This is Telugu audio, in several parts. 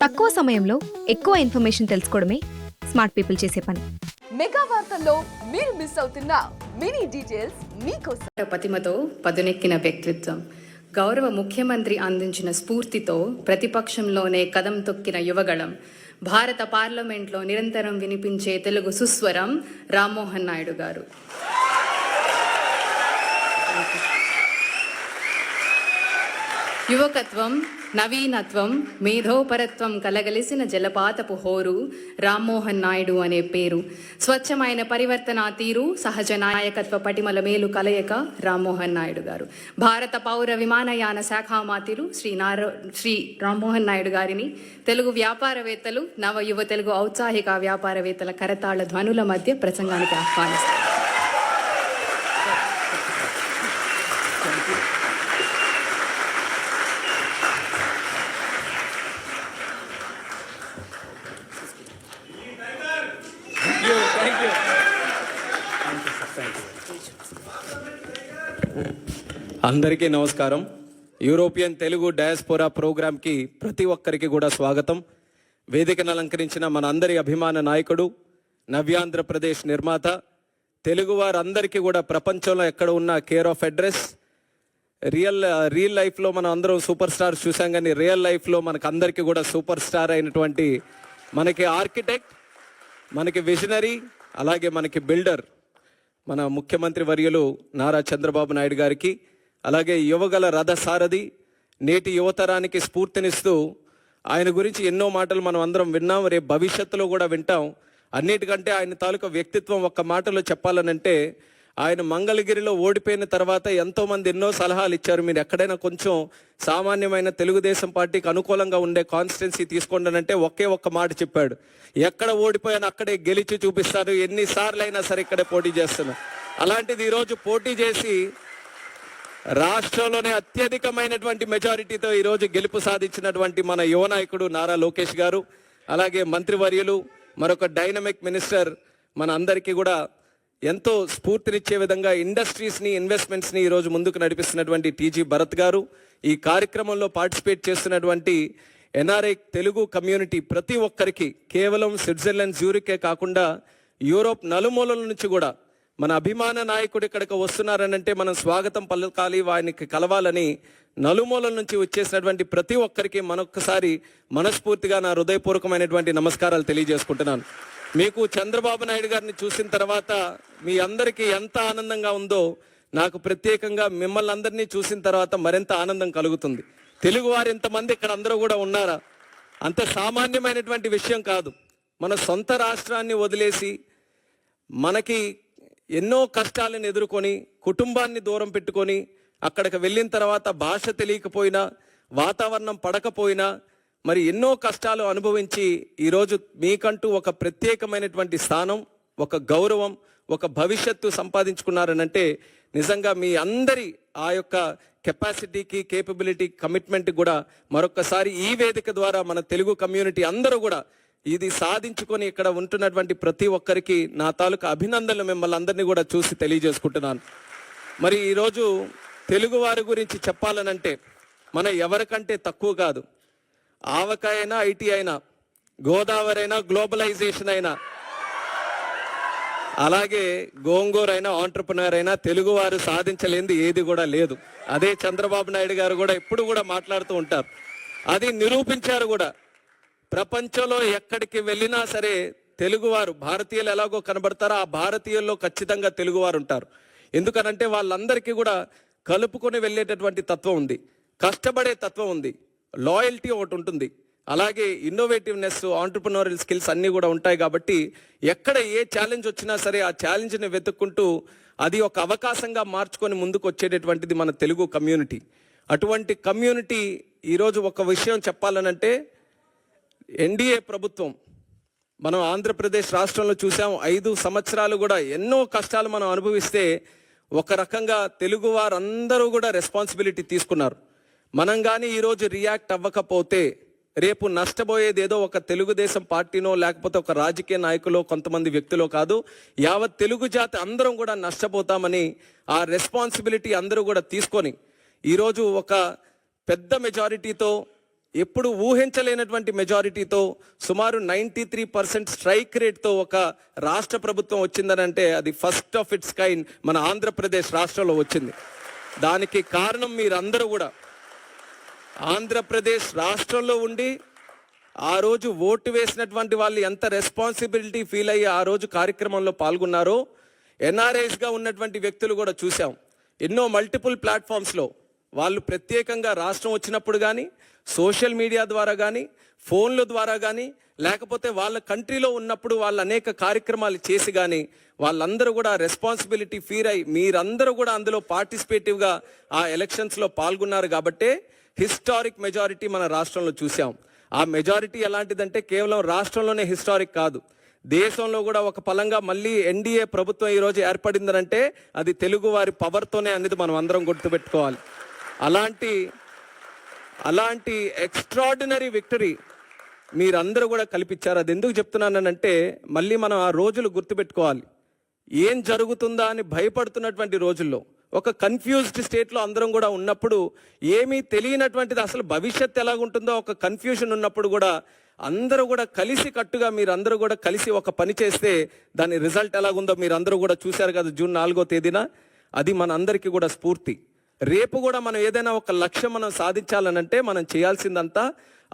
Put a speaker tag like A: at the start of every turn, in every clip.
A: తక్కువ సమయంలో ఎక్కువ ఇన్ఫర్మేషన్ తెలుసుకోవడమే స్మార్ట్ పీపుల్ చేసే పని.
B: మెగా వార్తల్లో మీరు మిస్ అవుతున్న మినీ డీటెయిల్స్ మీకోసం.
C: పతిమతో పదునెక్కిన వ్యక్తిత్వం, గౌరవ ముఖ్యమంత్రి అందించిన స్ఫూర్తితో ప్రతిపక్షంలోనే కదం తొక్కిన యువగళం, భారత పార్లమెంట్లో నిరంతరం వినిపించే తెలుగు సుస్వరం రామ్మోహన్ నాయుడు గారు. యువకత్వం, నవీనత్వం, మేధోపరత్వం కలగలిసిన జలపాతపు హోరు రామ్మోహన్ నాయుడు అనే పేరు. స్వచ్ఛమైన పరివర్తన తీరు, సహజ నాయకత్వ పటిమల మేలు కలయిక రామ్మోహన్ నాయుడు గారు. భారత పౌర విమానయాన శాఖ మంత్రులు శ్రీ రామ్మోహన్ నాయుడు గారిని తెలుగు వ్యాపారవేత్తలు, నవ యువ తెలుగు ఔత్సాహిక వ్యాపారవేత్తల కరతాళ ధ్వనుల మధ్య ప్రసంగానికి ఆహ్వానిస్తారు.
D: అందరికీ నమస్కారం. యూరోపియన్ తెలుగు డయాస్పోరా ప్రోగ్రాంకి ప్రతి ఒక్కరికి కూడా స్వాగతం. వేదికను అలంకరించిన మన అందరి అభిమాన నాయకుడు, నవ్యాంధ్రప్రదేశ్ నిర్మాత, తెలుగు వారందరికీ కూడా ప్రపంచంలో ఎక్కడ ఉన్న కేర్ ఆఫ్ అడ్రస్. రియల్ లైఫ్లో మనం అందరం సూపర్ స్టార్స్ చూసాం, కానీ రియల్ లైఫ్లో మనకు అందరికీ కూడా సూపర్ స్టార్ అయినటువంటి మనకి ఆర్కిటెక్ట్, మనకి విజనరీ, అలాగే మనకి బిల్డర్, మన ముఖ్యమంత్రి వర్యులు నారా చంద్రబాబు నాయుడు గారికి, అలాగే యువగల రథసారథి, నేటి యువతరానికి స్ఫూర్తినిస్తూ ఆయన గురించి ఎన్నో మాటలు మనం అందరం విన్నాం, రేపు భవిష్యత్తులో కూడా వింటాం. అన్నిటికంటే ఆయన తాలూకా వ్యక్తిత్వం ఒక్క మాటలో చెప్పాలనంటే, ఆయన మంగళగిరిలో ఓడిపోయిన తర్వాత ఎంతోమంది ఎన్నో సలహాలు ఇచ్చారు. మీరు ఎక్కడైనా కొంచెం సామాన్యమైన తెలుగుదేశం పార్టీకి అనుకూలంగా ఉండే కాన్స్టిట్యున్సీ తీసుకోండి, ఒకే ఒక్క మాట చెప్పాడు, ఎక్కడ ఓడిపోయాను అక్కడే గెలిచి చూపిస్తాను, ఎన్నిసార్లు అయినా సరే ఇక్కడే పోటీ చేస్తాను. అలాంటిది ఈరోజు పోటీ చేసి రాష్ట్రంలోనే అత్యధికమైనటువంటి మెజారిటీతో ఈరోజు గెలుపు సాధించినటువంటి మన యువ నాయకుడు నారా లోకేష్ గారు, అలాగే మంత్రివర్యులు, మరొక డైనమిక్ మినిస్టర్, మన అందరికీ కూడా ఎంతో స్ఫూర్తినిచ్చే విధంగా ఇండస్ట్రీస్ని, ఇన్వెస్ట్మెంట్స్ని ఈరోజు ముందుకు నడిపిస్తున్నటువంటి టీజీ భరత్ గారు, ఈ కార్యక్రమంలో పార్టిసిపేట్ చేస్తున్నటువంటి ఎన్ఆర్ఐ తెలుగు కమ్యూనిటీ ప్రతి ఒక్కరికి, కేవలం స్విట్జర్లాండ్ జ్యూరికే కాకుండా యూరోప్ నలుమూలల నుంచి కూడా మన అభిమాన నాయకుడు ఇక్కడికి వస్తున్నారనంటే మనం స్వాగతం పలకాలి, ఆయనకి కలవాలని నలుమూలల నుంచి వచ్చేసినటువంటి ప్రతి ఒక్కరికి మరొక్కసారి మనస్ఫూర్తిగా నా హృదయపూర్వకమైనటువంటి నమస్కారాలు తెలియజేసుకుంటున్నాను. మీకు చంద్రబాబు నాయుడు గారిని చూసిన తర్వాత మీ అందరికీ ఎంత ఆనందంగా ఉందో, నాకు ప్రత్యేకంగా మిమ్మల్ని అందరినీ చూసిన తర్వాత మరింత ఆనందం కలుగుతుంది. తెలుగు వారు ఇంతమంది ఇక్కడ అందరూ కూడా ఉన్నారా? అంత సామాన్యమైనటువంటి విషయం కాదు. మన సొంత రాష్ట్రాన్ని వదిలేసి మనకి ఎన్నో కష్టాలను ఎదుర్కొని, కుటుంబాన్ని దూరం పెట్టుకొని అక్కడికి వెళ్ళిన తర్వాత భాష తెలియకపోయినా, వాతావరణం పడకపోయినా, మరి ఎన్నో కష్టాలు అనుభవించి ఈరోజు మీకంటూ ఒక ప్రత్యేకమైనటువంటి స్థానం, ఒక గౌరవం, ఒక భవిష్యత్తు సంపాదించుకున్నారనంటే నిజంగా మీ అందరి ఆ యొక్క కెపాసిటీకి, కేపబిలిటీ, కమిట్మెంట్ కూడా మరొకసారి ఈ వేదిక ద్వారా మన తెలుగు కమ్యూనిటీ అందరూ కూడా ఇది సాధించుకొని ఇక్కడ ఉంటున్నటువంటి ప్రతి ఒక్కరికి నా తాలూకా అభినందనలు మిమ్మల్ని అందరినీ కూడా చూసి తెలియజేసుకుంటున్నాను. మరి ఈరోజు తెలుగు వారి గురించి చెప్పాలనంటే మన ఎవరికంటే తక్కువ కాదు. ఆవకాయ అయినా, ఐటీ అయినా, గోదావరి అయినా, గ్లోబలైజేషన్ అయినా, అలాగే గోంగూర అయినా, ఆంటర్ప్రినర్ అయినా తెలుగువారు సాధించలేనిది ఏది కూడా లేదు. అదే చంద్రబాబు నాయుడు గారు కూడా ఎప్పుడు కూడా మాట్లాడుతూ ఉంటారు. అది నిరూపించారు కూడా. ప్రపంచంలో ఎక్కడికి వెళ్ళినా సరే తెలుగువారు, భారతీయులు ఎలాగో కనబడతారో ఆ భారతీయుల్లో ఖచ్చితంగా తెలుగువారు ఉంటారు. ఎందుకనంటే వాళ్ళందరికీ కూడా కలుపుకొని వెళ్ళేటటువంటి తత్వం ఉంది, కష్టపడే తత్వం ఉంది, లాయల్టీ ఒకటి ఉంటుంది, అలాగే ఇన్నోవేటివ్నెస్, ఆంటర్ప్రినోరియల్ స్కిల్స్ అన్నీ కూడా ఉంటాయి. కాబట్టి ఎక్కడ ఏ ఛాలెంజ్ వచ్చినా సరే ఆ ఛాలెంజ్ని వెతుక్కుంటూ అది ఒక అవకాశంగా మార్చుకొని ముందుకు వచ్చేటటువంటిది మన తెలుగు కమ్యూనిటీ. అటువంటి కమ్యూనిటీ ఈరోజు ఒక విషయం చెప్పాలనంటే, ఎన్డీఏ ప్రభుత్వం మనం ఆంధ్రప్రదేశ్ రాష్ట్రంలో చూసాం, 5 సంవత్సరాలు కూడా ఎన్నో కష్టాలు మనం అనుభవిస్తే ఒక రకంగా తెలుగు వారందరూ కూడా రెస్పాన్సిబిలిటీ తీసుకున్నారు. మనం కానీ ఈరోజు రియాక్ట్ అవ్వకపోతే రేపు నష్టపోయేది ఏదో ఒక తెలుగుదేశం పార్టీనో లేకపోతే ఒక రాజకీయ నాయకులో, కొంతమంది వ్యక్తులో కాదు, యావత్ తెలుగు జాతి అందరం కూడా నష్టపోతామని ఆ రెస్పాన్సిబిలిటీ అందరూ కూడా తీసుకొని ఈరోజు ఒక పెద్ద మెజారిటీతో ఎప్పుడు ఊహించలేనటువంటి మెజారిటీతో సుమారు 93% స్ట్రైక్ రేట్తో ఒక రాష్ట్ర ప్రభుత్వం వచ్చిందనంటే అది ఫస్ట్ ఆఫ్ ఇట్స్ కైండ్ మన ఆంధ్రప్రదేశ్ రాష్ట్రంలో వచ్చింది. దానికి కారణం మీరందరూ కూడా ఆంధ్రప్రదేశ్ రాష్ట్రంలో ఉండి ఆ రోజు ఓటు వేసినటువంటి వాళ్ళు ఎంత రెస్పాన్సిబిలిటీ ఫీల్ అయ్యి ఆ రోజు కార్యక్రమంలో పాల్గొన్నారో ఎన్ఆర్ఐస్గా ఉన్నటువంటి వ్యక్తులు కూడా చూసాం. ఎన్నో మల్టిపుల్ ప్లాట్ఫామ్స్లో వాళ్ళు ప్రత్యేకంగా రాష్ట్రం వచ్చినప్పుడు కానీ సోషల్ మీడియా ద్వారా కానీ ఫోన్ల ద్వారా కానీ లేకపోతే వాళ్ళ కంట్రీలో ఉన్నప్పుడు వాళ్ళు అనేక కార్యక్రమాలు చేసి కానీ వాళ్ళందరూ కూడా రెస్పాన్సిబిలిటీ ఫీల్ అయ్యి మీరందరూ కూడా అందులో పార్టిసిపేటివ్గా ఆ ఎలక్షన్స్లో పాల్గొన్నారు కాబట్టే హిస్టారిక్ మెజారిటీ మన రాష్ట్రంలో చూసాం. ఆ మెజారిటీ ఎలాంటిదంటే కేవలం రాష్ట్రంలోనే హిస్టారిక్ కాదు, దేశంలో కూడా ఒక పలంగా మళ్ళీ ఎన్డీఏ ప్రభుత్వం ఈరోజు ఏర్పడిందనంటే అది తెలుగు వారి పవర్తోనే అనేది మనం అందరం గుర్తుపెట్టుకోవాలి. అలాంటి ఎక్స్ట్రాడినరీ విక్టరీ మీరందరూ కూడా కల్పించారు. అది ఎందుకు చెప్తున్నానంటే మళ్ళీ మనం ఆ రోజులు గుర్తుపెట్టుకోవాలి. ఏం జరుగుతుందా అని భయపడుతున్నటువంటి రోజుల్లో ఒక కన్ఫ్యూజ్డ్ స్టేట్లో అందరం కూడా ఉన్నప్పుడు, ఏమీ తెలియనటువంటిది అసలు భవిష్యత్తు ఎలాగుంటుందో ఒక కన్ఫ్యూజన్ ఉన్నప్పుడు కూడా అందరూ కూడా కలిసి కట్టుగా మీరందరూ కూడా కలిసి ఒక పని చేస్తే దాని రిజల్ట్ ఎలాగుందో మీరందరూ కూడా చూశారు కదా జూన్ 4వ తేదీన. అది మన అందరికీ కూడా స్ఫూర్తి. రేపు కూడా మనం ఏదైనా ఒక లక్ష్యం మనం సాధించాలనంటే మనం చేయాల్సిందంతా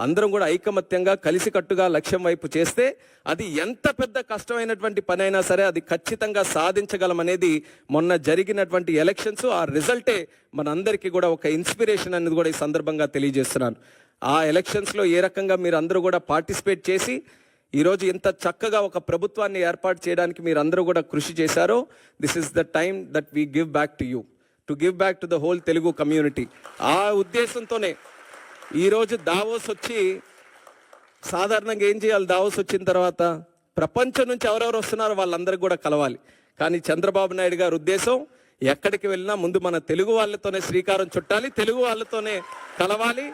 D: అందరం కూడా ఐకమత్యంగా కలిసికట్టుగా లక్ష్యం వైపు చేస్తే అది ఎంత పెద్ద కష్టమైనటువంటి పని అయినా సరే అది ఖచ్చితంగా సాధించగలమనేది మొన్న జరిగినటువంటి ఎలక్షన్స్ ఆ రిజల్టే మనందరికీ కూడా ఒక ఇన్స్పిరేషన్ అనేది కూడా ఈ సందర్భంగా తెలియజేస్తున్నాను. ఆ ఎలక్షన్స్లో ఏ రకంగా మీరు అందరూ కూడా పార్టిసిపేట్ చేసి ఈరోజు ఇంత చక్కగా ఒక ప్రభుత్వాన్ని ఏర్పాటు చేయడానికి మీరు అందరూ కూడా కృషి చేశారో, this is the time that we give back to you, to give back to the whole Telugu community. ఆ ఉద్దేశంతోనే ఈరోజు దావోస్ వచ్చి సాధారణంగా ఏం చేయాలి, దావోస్ వచ్చిన తర్వాత ప్రపంచం నుంచి ఎవరెవరు వస్తున్నారో వాళ్ళందరికీ కూడా కలవాలి. కానీ చంద్రబాబు నాయుడు గారి ఉద్దేశం ఎక్కడికి వెళ్ళినా ముందు మన తెలుగు వాళ్ళతోనే శ్రీకారం చుట్టాలి, తెలుగు వాళ్ళతోనే కలవాలి.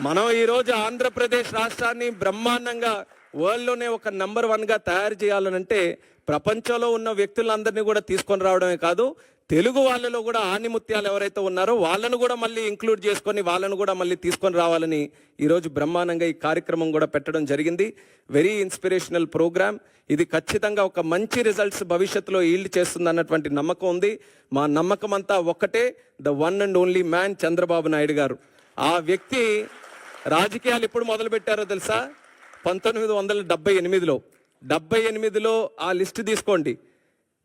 D: మనం ఈరోజు ఆంధ్రప్రదేశ్ రాష్ట్రాన్ని బ్రహ్మాండంగా వరల్డ్లోనే ఒక నెంబర్ 1గా తయారు చేయాలనంటే ప్రపంచంలో ఉన్న వ్యక్తులందరినీ కూడా తీసుకొని రావడమే కాదు, తెలుగు వాళ్ళలో కూడా ఆణిముత్యాలు ఎవరైతే ఉన్నారో వాళ్ళను కూడా మళ్ళీ ఇంక్లూడ్ చేసుకొని వాళ్ళను కూడా మళ్ళీ తీసుకొని రావాలని ఈరోజు బ్రహ్మాండంగా ఈ కార్యక్రమం కూడా పెట్టడం జరిగింది. Very inspirational programme. ఇది ఖచ్చితంగా ఒక మంచి రిజల్ట్స్ భవిష్యత్తులో ఈల్డ్ చేస్తుంది అన్నటువంటి నమ్మకం ఉంది. మా నమ్మకం అంతా ఒక్కటే, the one and only man Chandrababu Naidu గారు. ఆ వ్యక్తి రాజకీయాలు ఎప్పుడు మొదలుపెట్టారో తెలుసా? 1978లో. 78లో ఆ లిస్టు తీసుకోండి.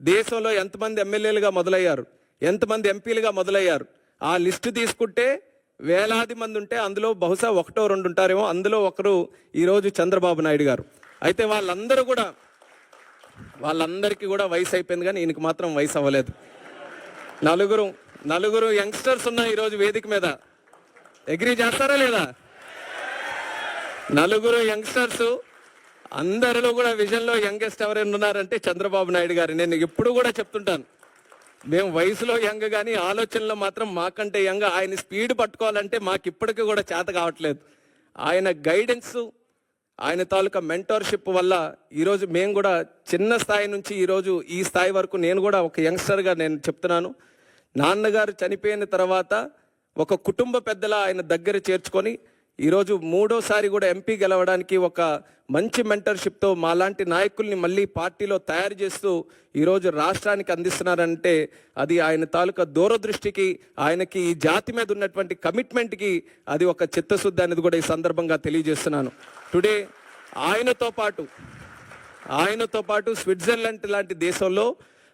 D: దేశంలో ఎంతమంది ఎమ్మెల్యేలుగా మొదలయ్యారు, ఎంతమంది ఎంపీలుగా మొదలయ్యారు, ఆ లిస్టు తీసుకుంటే వేలాది మంది ఉంటే అందులో బహుశా 1-2 ఉంటారేమో. అందులో ఒకరు ఈరోజు చంద్రబాబు నాయుడు గారు. అయితే వాళ్ళందరికీ కూడా వయసు అయిపోయింది, కానీ ఈయనకి మాత్రం వయసు అవ్వలేదు. నలుగురు యంగ్స్టర్స్ ఉన్నాయి ఈరోజు వేదిక మీద. అగ్రీ చేస్తారా లేదా? నలుగురు యంగ్స్టర్స్, అందరిలో కూడా విజన్లో యంగెస్ట్ ఎవరైనా ఉన్నారంటే చంద్రబాబు నాయుడు గారు. నేను ఎప్పుడు కూడా చెప్తుంటాను, మేము వయసులో యంగ్ కానీ ఆలోచనలో మాత్రం మాకంటే యంగ్. ఆయన స్పీడ్ పట్టుకోవాలంటే మాకు ఇప్పటికీ కూడా చేత కావట్లేదు. ఆయన గైడెన్స్, ఆయన తాలూకా మెంటర్షిప్ వల్ల ఈరోజు మేము కూడా చిన్న స్థాయి నుంచి ఈరోజు ఈ స్థాయి వరకు నేను కూడా ఒక యంగ్స్టర్గా నేను చెప్తున్నాను. నాన్నగారు చనిపోయిన తర్వాత ఒక కుటుంబ పెద్దల ఆయన దగ్గర చేర్చుకొని ఈరోజు 3వసారి కూడా ఎంపీ గెలవడానికి ఒక మంచి మెంటర్షిప్తో మాలాంటి నాయకుల్ని మళ్ళీ పార్టీలో తయారు చేస్తూ ఈరోజు రాష్ట్రానికి అందిస్తున్నారంటే అది ఆయన తాలూకా దూరదృష్టికి, ఆయనకి ఈ జాతి మీద ఉన్నటువంటి కమిట్మెంట్కి అది ఒక చిత్తశుద్ధి అనేది కూడా ఈ సందర్భంగా తెలియజేస్తున్నాను. టుడే ఆయనతో పాటు స్విట్జర్లాండ్ లాంటి దేశంలో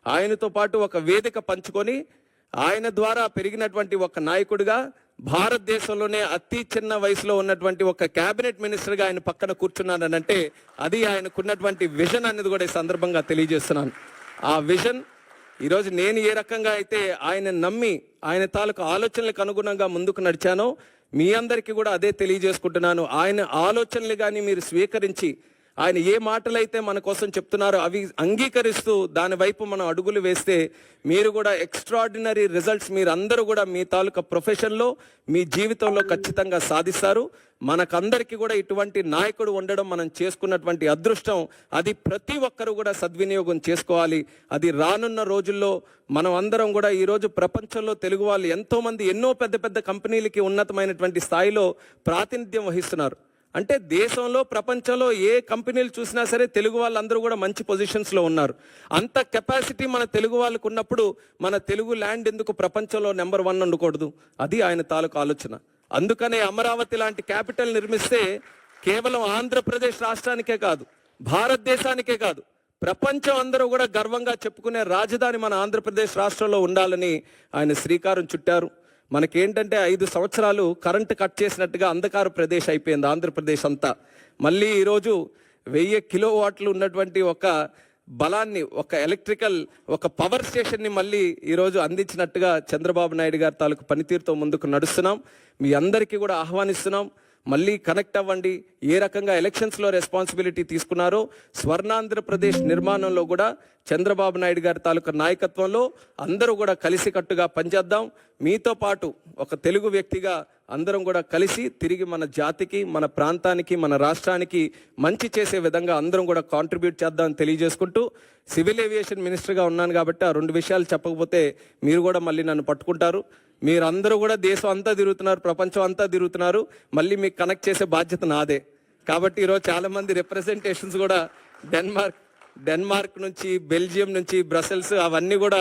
D: ఆయనతో పాటు ఒక వేదిక పంచుకొని ఆయన ద్వారా పెరిగినటువంటి ఒక నాయకుడిగా భారతదేశంలోనే అతి చిన్న వయసులో ఉన్నటువంటి ఒక క్యాబినెట్ మినిస్టర్గా ఆయన పక్కన కూర్చున్నానంటే అది ఆయనకున్నటువంటి విజన్ అనేది కూడా ఈ సందర్భంగా తెలియజేస్తున్నాను. ఆ విజన్ ఈరోజు నేను ఏ రకంగా అయితే ఆయన నమ్మి ఆయన తాలూకు ఆలోచనలకు అనుగుణంగా ముందుకు నడిచానో మీ అందరికీ కూడా అదే తెలియజేసుకుంటున్నాను. ఆయన ఆలోచనలు కానీ మీరు స్వీకరించి ఆయన ఏ మాటలైతే మన కోసం చెప్తున్నారో అవి అంగీకరిస్తూ దాని వైపు మనం అడుగులు వేస్తే మీరు కూడా ఎక్స్ట్రాడినరీ రిజల్ట్స్ మీరు అందరూ కూడా మీ తాలూకా ప్రొఫెషన్లో మీ జీవితంలో ఖచ్చితంగా సాధిస్తారు. మనకందరికీ కూడా ఇటువంటి నాయకుడు ఉండడం మనం చేసుకున్నటువంటి అదృష్టం. అది ప్రతి ఒక్కరూ కూడా సద్వినియోగం చేసుకోవాలి. అది రానున్న రోజుల్లో మనం అందరం కూడా ఈరోజు ప్రపంచంలో తెలుగు వాళ్ళు ఎంతోమంది ఎన్నో పెద్ద పెద్ద కంపెనీలకి ఉన్నతమైనటువంటి స్థాయిలో ప్రాతినిధ్యం వహిస్తున్నారు. అంటే దేశంలో ప్రపంచంలో ఏ కంపెనీలు చూసినా సరే తెలుగు వాళ్ళందరూ కూడా మంచి పొజిషన్స్లో ఉన్నారు. అంత కెపాసిటీ మన తెలుగు వాళ్ళకు ఉన్నప్పుడు మన తెలుగు ల్యాండ్ ఎందుకు ప్రపంచంలో నెంబర్ 1 ఉండకూడదు? అది ఆయన తాలూకు ఆలోచన. అందుకనే అమరావతి లాంటి క్యాపిటల్ నిర్మిస్తే కేవలం ఆంధ్రప్రదేశ్ రాష్ట్రానికే కాదు, భారతదేశానికే కాదు, ప్రపంచం అందరూ కూడా గర్వంగా చెప్పుకునే రాజధాని మన ఆంధ్రప్రదేశ్ రాష్ట్రంలో ఉండాలని ఆయన శ్రీకారం చుట్టారు. మనకేంటంటే 5 సంవత్సరాలు కరెంటు కట్ చేసినట్టుగా అంధకార ప్రదేశ్ అయిపోయింది ఆంధ్రప్రదేశ్ అంతా. మళ్ళీ ఈరోజు 1000 కిలోవాట్లు ఉన్నటువంటి ఒక బలాన్ని, ఒక ఎలక్ట్రికల్, ఒక పవర్ స్టేషన్ని మళ్ళీ ఈరోజు అందించినట్టుగా చంద్రబాబు నాయుడు గారి తాలూకు పనితీరుతో ముందుకు నడుస్తున్నాం. మీ అందరికీ కూడా ఆహ్వానిస్తున్నాం. మళ్ళీ కనెక్ట్ అవ్వండి. ఏ రకంగా ఎలక్షన్స్లో రెస్పాన్సిబిలిటీ తీసుకున్నారో స్వర్ణాంధ్రప్రదేశ్ నిర్మాణంలో కూడా చంద్రబాబు నాయుడు గారి తాలూకా నాయకత్వంలో అందరూ కూడా కలిసికట్టుగా పనిచేద్దాం. మీతో పాటు ఒక తెలుగు వ్యక్తిగా అందరం కూడా కలిసి తిరిగి మన జాతికి, మన ప్రాంతానికి, మన రాష్ట్రానికి మంచి చేసే విధంగా అందరం కూడా కాంట్రిబ్యూట్ చేద్దామని తెలియజేసుకుంటూ, సివిల్ ఏవియేషన్ మినిస్టర్గా ఉన్నాను కాబట్టి ఆ 2 విషయాలు చెప్పకపోతే మీరు కూడా మళ్ళీ నన్ను పట్టుకుంటారు. మీరందరూ కూడా దేశం అంతా తిరుగుతున్నారు, ప్రపంచం అంతా తిరుగుతున్నారు, మళ్ళీ మీకు కనెక్ట్ చేసే బాధ్యత నాదే. కాబట్టి ఈరోజు చాలామంది రిప్రజెంటేషన్స్ కూడా డెన్మార్క్ నుంచి, బెల్జియం నుంచి, బ్రసెల్స్ అవన్నీ కూడా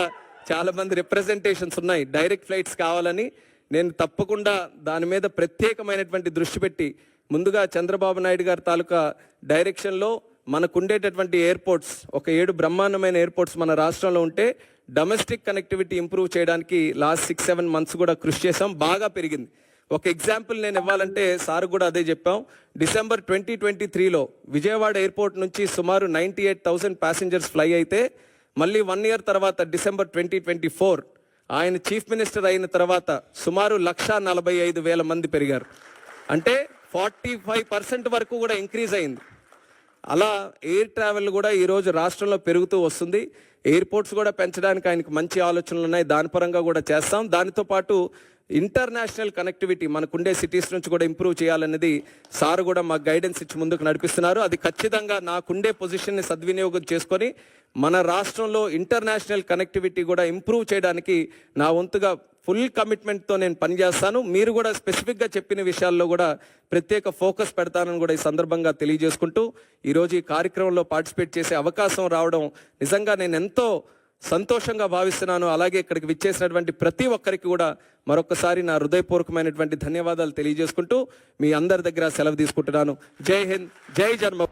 D: చాలామంది రిప్రజెంటేషన్స్ ఉన్నాయి. డైరెక్ట్ ఫ్లైట్స్ కావాలని నేను తప్పకుండా దాని మీద ప్రత్యేకమైనటువంటి దృష్టి పెట్టి ముందుగా చంద్రబాబు నాయుడు గారి తాలూకా డైరెక్షన్లో మనకుండేటటువంటి ఎయిర్పోర్ట్స్, ఒక 7 బ్రహ్మాండమైన ఎయిర్పోర్ట్స్ మన రాష్ట్రంలో ఉంటే డొమెస్టిక్ కనెక్టివిటీ ఇంప్రూవ్ చేయడానికి లాస్ట్ 6-7 మంత్స్ కూడా కృషి చేసాం. బాగా పెరిగింది. ఒక ఎగ్జాంపుల్ నేను ఇవ్వాలంటే సార్ కూడా అదే చెప్పాం. డిసెంబర్ 2023లో విజయవాడ ఎయిర్పోర్ట్ నుంచి సుమారు 98,000 ప్యాసింజర్స్ ఫ్లై అయితే మళ్ళీ 1 ఇయర్ తర్వాత డిసెంబర్ 2024 ఆయన చీఫ్ మినిస్టర్ అయిన తర్వాత సుమారు 1,45,000 మంది పెరిగారు. అంటే 45% వరకు కూడా ఇంక్రీజ్ అయింది. అలా ఎయిర్ ట్రావెల్ కూడా ఈరోజు రాష్ట్రంలో పెరుగుతూ వస్తుంది. ఎయిర్పోర్ట్స్ కూడా పెంచడానికి ఆయనకు మంచి ఆలోచనలు ఉన్నాయి. దాని పరంగా కూడా చేస్తాం. దానితో పాటు ఇంటర్నేషనల్ కనెక్టివిటీ మనకుండే సిటీస్ నుంచి కూడా ఇంప్రూవ్ చేయాలనేది సార్ కూడా మాకు గైడెన్స్ ఇచ్చి ముందుకు నడిపిస్తున్నారు. అది ఖచ్చితంగా నాకుండే పొజిషన్ని సద్వినియోగం చేసుకొని మన రాష్ట్రంలో ఇంటర్నేషనల్ కనెక్టివిటీ కూడా ఇంప్రూవ్ చేయడానికి నా వంతుగా ఫుల్ కమిట్మెంట్తో నేను పనిచేస్తాను. మీరు కూడా స్పెసిఫిక్గా చెప్పిన విషయాల్లో కూడా ప్రత్యేక ఫోకస్ పెడతానని కూడా ఈ సందర్భంగా తెలియజేసుకుంటూ ఈరోజు ఈ కార్యక్రమంలో పార్టిసిపేట్ చేసే అవకాశం రావడం నిజంగా నేను ఎంతో సంతోషంగా భావిస్తున్నాను. అలాగే ఇక్కడికి విచ్చేసినటువంటి ప్రతి ఒక్కరికి కూడా మరొకసారి నా హృదయపూర్వకమైనటువంటి ధన్యవాదాలు తెలియజేసుకుంటూ మీ అందరి దగ్గర సెలవు తీసుకుంటున్నాను. జై హింద్, జై జన్మ.